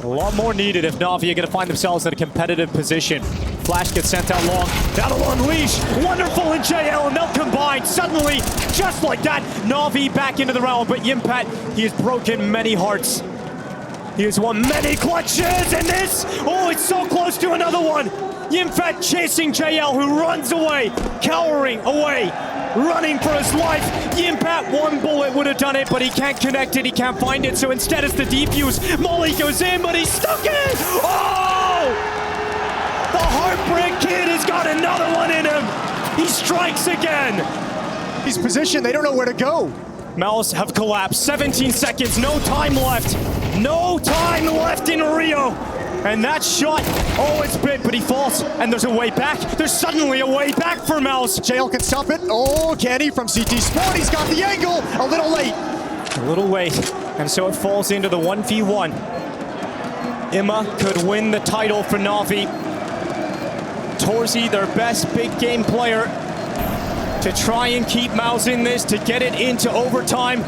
A lot more needed if NaVi are going to find themselves in a competitive position. Flash gets sent out long. That'll unleash. Wonderful in JL, and they'll combine. Suddenly, just like that, NaVi back into the round. But Yimpat, he has broken many hearts. He has won many clutches, and this, oh, it's so close to another one. Yimpat chasing JL, who runs away, cowering away, running for his life. Yimpat, one bullet would have done it, but he can't connect it, he can't find it, so instead it's the defuse. Molly goes in, but he's stuck in! Oh! The Heartbreak Kid has got another one in him! He strikes again! He's positioned, they don't know where to go. MOUZ have collapsed, 17 seconds, no time left. No time left in Rio! And that shot, oh, it's big, but he falls, and there's a way back. There's suddenly a way back for MOUZ. JL can stop it. Oh, can he from CT Sport? He's got the angle. A little late. A little late, and so it falls into the 1v1. Imma could win the title for NaVi. Torzi, their best big game player, to try and keep MOUZ in this, to get it into overtime.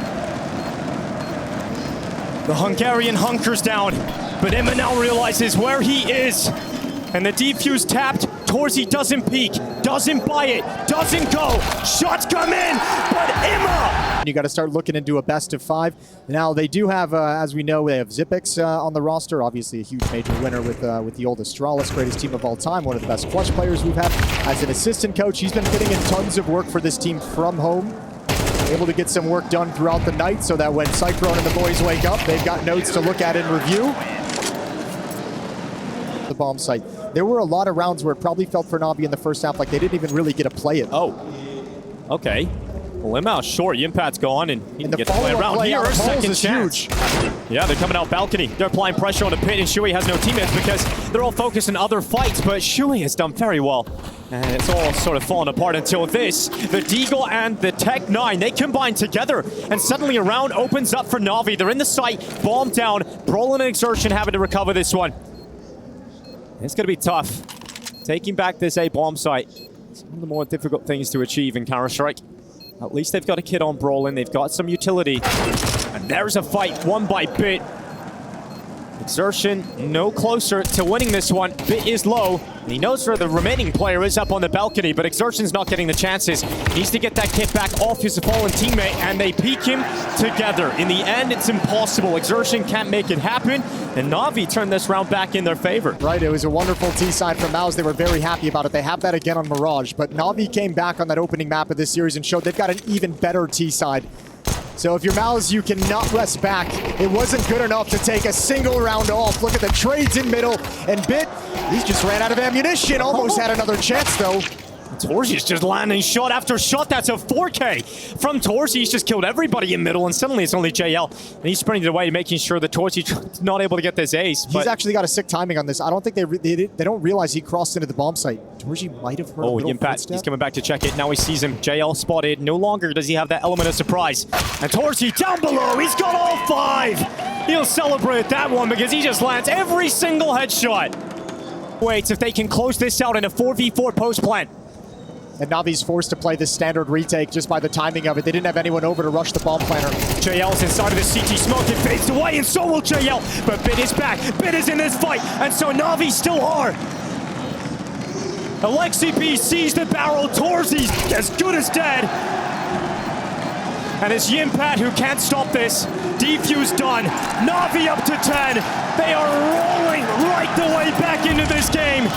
The Hungarian hunkers down. But Imma now realizes where he is. And the defuse tapped. Torzi doesn't peek, doesn't buy it, doesn't go. Shots come in, but Imma! You got to start looking into a best of 5. Now they do have, as we know, they have Zipix on the roster. Obviously a huge major winner with the old Astralis, greatest team of all time. One of the best clutch players we've had. As an assistant coach, he's been putting in tons of work for this team from home. Able to get some work done throughout the night so that when Cyclone and the boys wake up, they've got notes to look at and review. The bomb site. There were a lot of rounds where it probably felt for NaVi in the first half like they didn't even really get to play it. Oh, okay. Well, Imma's short. Yimpat's gone, and he can get to play around here. Second chance. Huge. Yeah, they're coming out balcony. They're applying pressure on the pit, and Shui has no teammates because they're all focused on other fights, but Shui has done very well. And it's all sort of fallen apart until this. The Deagle and the Tech 9, they combine together, and suddenly a round opens up for NaVi. They're in the site, bomb down. Brolin and Exertion having to recover this one. It's going to be tough. Taking back this A bomb site. It's one of the more difficult things to achieve in Counter-Strike. At least they've got a kid on Brolin. They've got some utility. And there's a fight won by Bit. Exertion no closer to winning this one. Bit is low. And he knows where the remaining player is up on the balcony, but Exertion's not getting the chances. He needs to get that kid back off his fallen teammate, and they peek him together. In the end, it's impossible. Exertion can't make it happen, and NaVi turned this round back in their favor. Right, it was a wonderful T-side from MOUZ. They were very happy about it. They have that again on Mirage, but NaVi came back on that opening map of this series and showed they've got an even better T-side. So if you're MOUZ, you cannot rest back. It wasn't good enough to take a single round off. Look at the trades in middle, and Bit, he just ran out of ammunition. Almost had another chance, though. Torzi's just landing shot after shot. That's a 4K from Torzi. He's just killed everybody in middle, and suddenly it's only JL. And he's sprinting away, making sure that Torzi's not able to get this ace. He's actually got a sick timing on this. I don't think they don't realize he crossed into the bomb site. Torzi might have heard a little footstep. He's coming back to check it. Now he sees him. JL spotted. No longer does he have that element of surprise. And Torzi down below. He's got all 5. He'll celebrate that one because he just lands every single headshot. Waits if they can close this out in a 4v4 post plant. And NaVi's forced to play this standard retake just by the timing of it. They didn't have anyone over to rush the bomb planter. JL's inside of the CT smoke. It fades away, and so will JL. But Bit is back. Bit is in this fight, and so NaVi still are. Alexi B sees the barrel. Torzi's as good as dead. And it's Yimpat who can't stop this. Defuse done. NaVi up to 10. They are rolling right the way back into this game.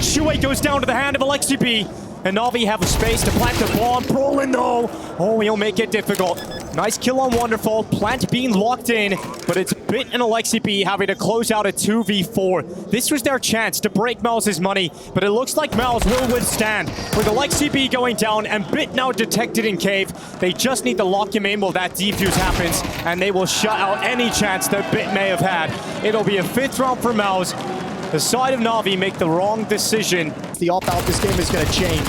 Shui goes down to the hand of Alexi B. And NaVi have a space to plant the bomb. Brolin though, oh, he'll make it difficult. Nice kill on Wonderful. Plant being locked in, but it's Bit and Alexi B having to close out a 2v4. This was their chance to break MOUZ's money, but it looks like MOUZ will withstand. With Alexi B going down and Bit now detected in cave, they just need to lock him in while that defuse happens, and they will shut out any chance that Bit may have had. It'll be a 5th round for MOUZ. The side of NaVi make the wrong decision. The off-out this game is going to change.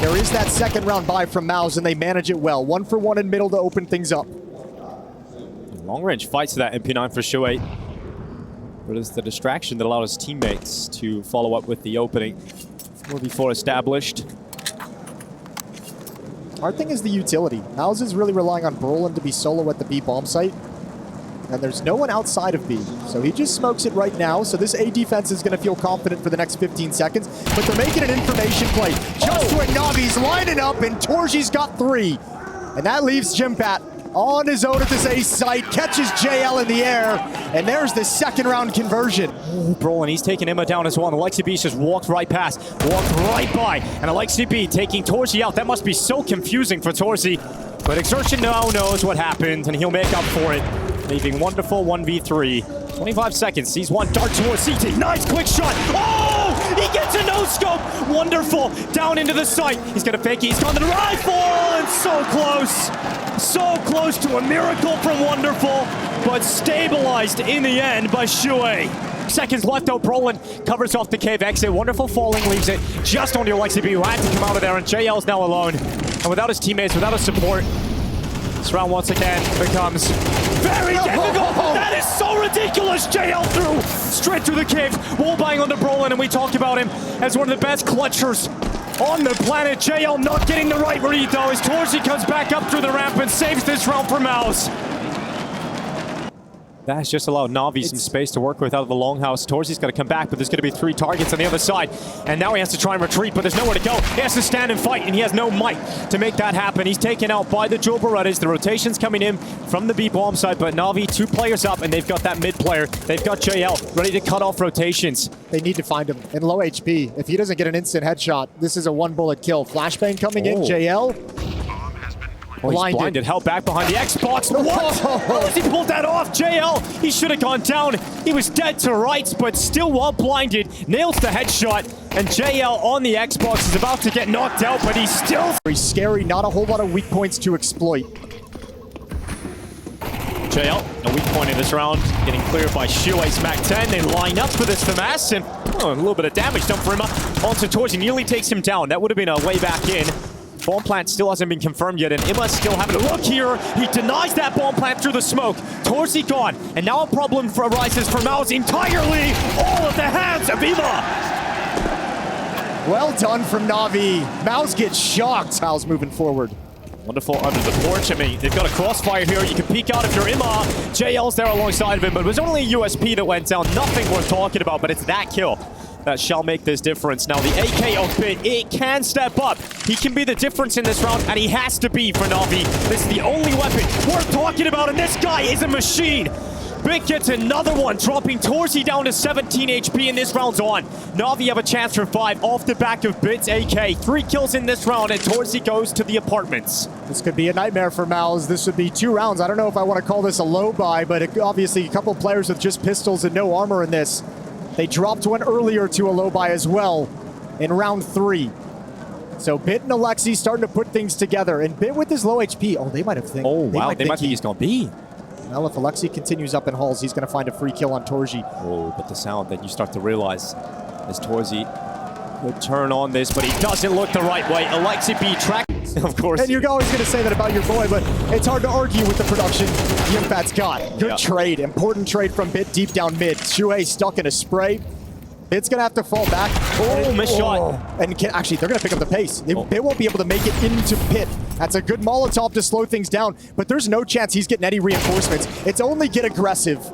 There is that second round buy from MOUZ, and they manage it well. 1 for 1 in middle to open things up. Long-range fights to that MP9 for Shui. But it's the distraction that allowed his teammates to follow up with the opening. 4v4 established. Hard thing is the utility. MOUZ is really relying on Brolin to be solo at the B bomb site. And there's no one outside of B. So he just smokes it right now. So this A defense is going to feel confident for the next 15 seconds. But they're making an information play just when NaVi's lining up and Torji's got 3. And that leaves Jimpat on his own at this A site, catches JL in the air, and there's the second round conversion. Oh, Brolin, he's taking Emma down as well, and Alexi B just walked right past, walked right by, and Alexi B taking Torji out. That must be so confusing for Torji, but Exertion now knows what happened, and he'll make up for it, leaving Wonderful 1v3. 25 seconds, sees one dart towards CT, nice quick shot, oh! He gets a no-scope, Wonderful, down into the site, he's gonna fake it, he's gone to the rifle, and so close to a miracle from Wonderful, but stabilized in the end by Shuey. Seconds left out, Brolin covers off the cave exit, Wonderful falling, leaves it just on the Alexi B, who had to come out of there, and JL's now alone, and without his teammates, without his support, this round once again becomes very difficult. That is so ridiculous. JL through, straight through the cave, wall buying on the Brolin, and we talk about him as one of the best clutchers on the planet. JL not getting the right read though, as Torji comes back up through the ramp and saves this round for MOUZ. That has just allowed NaVi some space to work with out of the longhouse. Torzi's got to come back, but there's going to be 3 targets on the other side. And now he has to try and retreat, but there's nowhere to go. He has to stand and fight, and he has no might to make that happen. He's taken out by the Joe Berettas. The rotation's coming in from the B bomb side, but NaVi 2 players up, and they've got that mid player. They've got JL ready to cut off rotations. They need to find him in low HP. If he doesn't get an instant headshot, this is a 1-bullet kill. Flashbang coming in, JL. Oh, he's blinded, held back behind the Xbox. What? How does he pull that off? JL, he should have gone down. He was dead to rights, but still while blinded, nails the headshot. And JL on the Xbox is about to get knocked out, but he's still... Very scary, not a whole lot of weak points to exploit. JL, a weak point in this round, getting cleared by Shuey. Smack 10, they line up for this FAMAS, and a little bit of damage done for him. Onto Torji, nearly takes him down. That would have been a way back in. Bomb plant still hasn't been confirmed yet, and Imma's still having a look here. He denies that bomb plant through the smoke. Torji gone, and now a problem arises for MOUZ entirely. All at the hands of Imma. Well done from NaVi. MOUZ gets shocked. MOUZ moving forward. Wonderful under the porch. I mean, they've got a crossfire here. You can peek out if you're Imma. JL's there alongside of him, but it was only a USP that went down. Nothing worth talking about, but it's that kill that shall make this difference. Now, the AK of Bit, it can step up. He can be the difference in this round, and he has to be for NaVi. This is the only weapon worth talking about, and this guy is a machine. Bit gets another one, dropping Torji down to 17 HP, and this round's on. NaVi have a chance for 5 off the back of Bit's AK. 3 kills in this round, and Torji goes to the apartments. This could be a nightmare for MOUZ. This would be 2 rounds. I don't know if I want to call this a low buy, but obviously a couple players with just pistols and no armor in this. They dropped one earlier to a low buy as well in round 3. So Bit and Alexi starting to put things together. And Bit with his low HP, oh, they might have think. Oh, wow, they might think he's going to be. Well, if Alexi continues up in halls, he's going to find a free kill on Torji. Oh, but the sound that you start to realize as Torji would turn on this, but he doesn't look the right way. Alexi B track, of course. And you're always going to say that about your boy, but it's hard to argue with the production Yimfat's got. Good trade, important trade from Bit deep down mid. Shuey stuck in a spray. Bit's going to have to fall back. Oh, missed shot. And actually, they're going to pick up the pace. Bit won't be able to make it into Pit. That's a good Molotov to slow things down, but there's no chance he's getting any reinforcements. It's only get aggressive.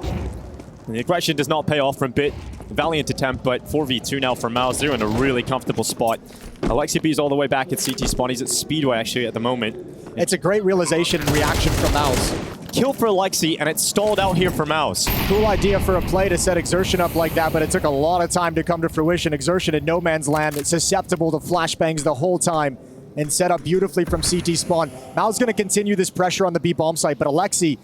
And the aggression does not pay off from Bit. Valiant attempt, but 4v2 now for MOUZ. They're in a really comfortable spot. Alexi B's all the way back at CT spawn. He's at Speedway, actually, at the moment. It's a great realization and reaction from MOUZ. Kill for Alexi, and it's stalled out here for MOUZ. Cool idea for a play to set Exertion up like that, but it took a lot of time to come to fruition. Exertion in no man's land. It's susceptible to flashbangs the whole time and set up beautifully from CT spawn. MOUZ going to continue this pressure on the B bomb site, but Alexi,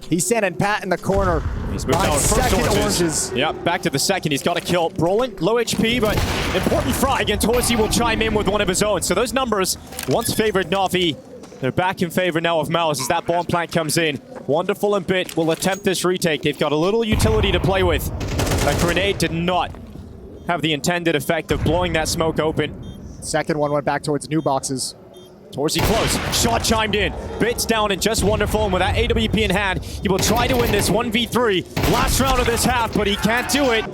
he's standing pat in the corner. He's moved out second first oranges. Yep, back to the second. He's got to kill Brolin. Low HP, but important frag, and Torji will chime in with one of his own. So those numbers once favored NaVi. They're back in favor now of MOUZ as that bomb plant comes in. Wonderful and Bit will attempt this retake. They've got a little utility to play with. That grenade did not have the intended effect of blowing that smoke open. Second one went back towards new boxes. Torji close. Shot chimed in. Bit's down and just Wonderful, and with that AWP in hand, he will try to win this 1v3. Last round of this half, but he can't do it.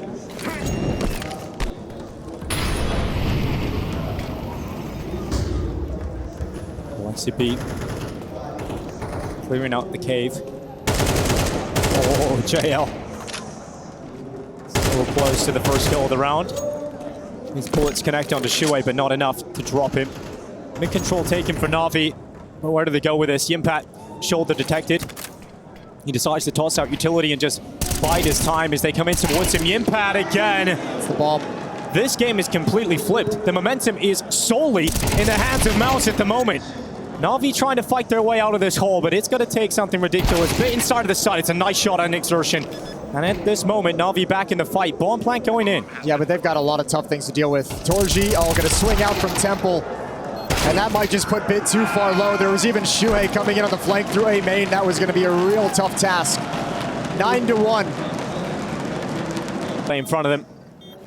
Alexi B clearing out the cave. Oh, JL. A little close to the first kill of the round. These bullets connect onto Shuei, but not enough to drop him. Mid-control taken for NaVi. But where do they go with this? Yimpat, shoulder detected. He decides to toss out utility and just bide his time as they come in towards him. Yimpat again. It's the bomb. This game is completely flipped. The momentum is solely in the hands of MOUZ at the moment. NaVi trying to fight their way out of this hole, but it's going to take something ridiculous. Bit inside of the side. It's a nice shot on Exertion. And at this moment, NaVi back in the fight. Bomb plant going in. Yeah, but they've got a lot of tough things to deal with. Torji, going to swing out from Temple. And that might just put Bit too far low. There was even Shuei coming in on the flank through A main. That was going to be a real tough task. 9-1. Play in front of them.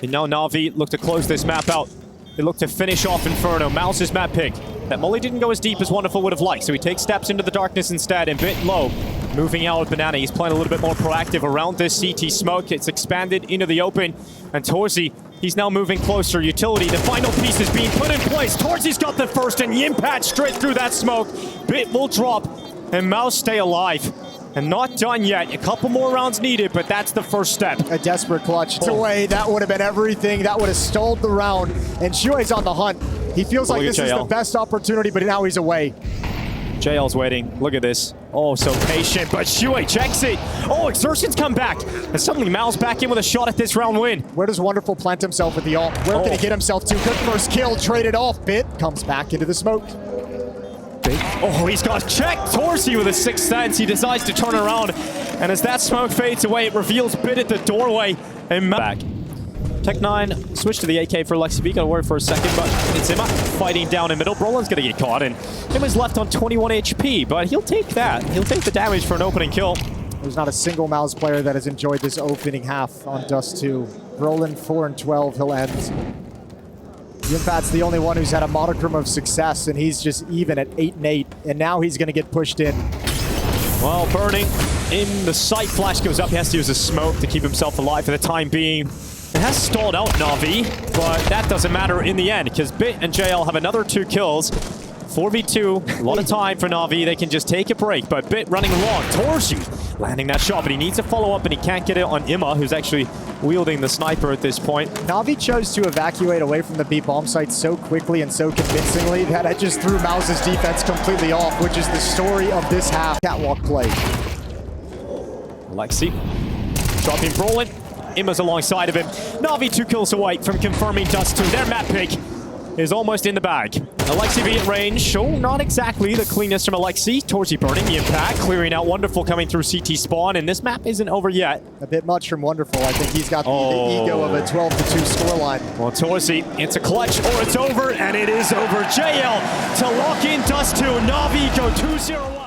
And now NaVi look to close this map out. They look to finish off Inferno. MOUZ's map pick. That molly didn't go as deep as Wonderful would have liked, so he takes steps into the darkness instead, and Bit low. Moving out with Banana. He's playing a little bit more proactive around this CT smoke. It's expanded into the open. And Torzi, he's now moving closer. Utility, the final piece is being put in place. Torzi's got the first, and Yimpat straight through that smoke. Bit will drop, and MOUZ stay alive. And not done yet. A couple more rounds needed, but that's the first step. A desperate clutch. Away, that would have been everything. That would have stalled the round. And Shuei's on the hunt. He feels like this is the best opportunity, but now he's away. JL's waiting. Look at this. Oh, so patient, but Shuei checks it. Oh, Exertion's come back. And suddenly MOUZ back in with a shot at this round win. Where does Wonderful plant himself with the ult? Where can he get himself to? Good first kill, traded off. Bit comes back into the smoke. Oh, he's got checked. Torsi with a sixth sense. He decides to turn around. And as that smoke fades away, it reveals Bit at the doorway. And back. Tech9 switch to the AK for LexiB. Got to worry for a second, but it's Imma fighting down in middle. Brolin's going to get caught, and Imma's left on 21 HP, but he'll take that. He'll take the damage for an opening kill. There's not a single MOUZ player that has enjoyed this opening half on Dust 2. Brolin 4-12, he'll end. Yimpat's the only one who's had a modicum of success, and he's just even at 8-8, and now he's going to get pushed in. Well, burning in the sight. Flash goes up. He has to use a smoke to keep himself alive for the time being. It has stalled out NaVi, but that doesn't matter in the end, because Bit and JL have another 2 kills. 4v2, a lot of time for NaVi. They can just take a break, but Bit running along. Torji landing that shot, but he needs to follow up, and he can't get it on Imma, who's actually wielding the sniper at this point. NaVi chose to evacuate away from the B bomb site so quickly and so convincingly that it just threw MOUZ's defense completely off, which is the story of this half. Catwalk play. Lexi dropping Brolin. Imma's alongside of him. NaVi 2 kills away from confirming Dust 2. Their map pick is almost in the bag. Alexi be at range. Oh, not exactly the cleanest from Alexi. Torsi burning the impact, clearing out. Wonderful coming through CT spawn, and this map isn't over yet. A bit much from Wonderful. I think he's got the ego of a 12-2 scoreline. Well, Torsi, it's a clutch or it's over, and it is over. JL to lock in Dust 2. NaVi go 2-0.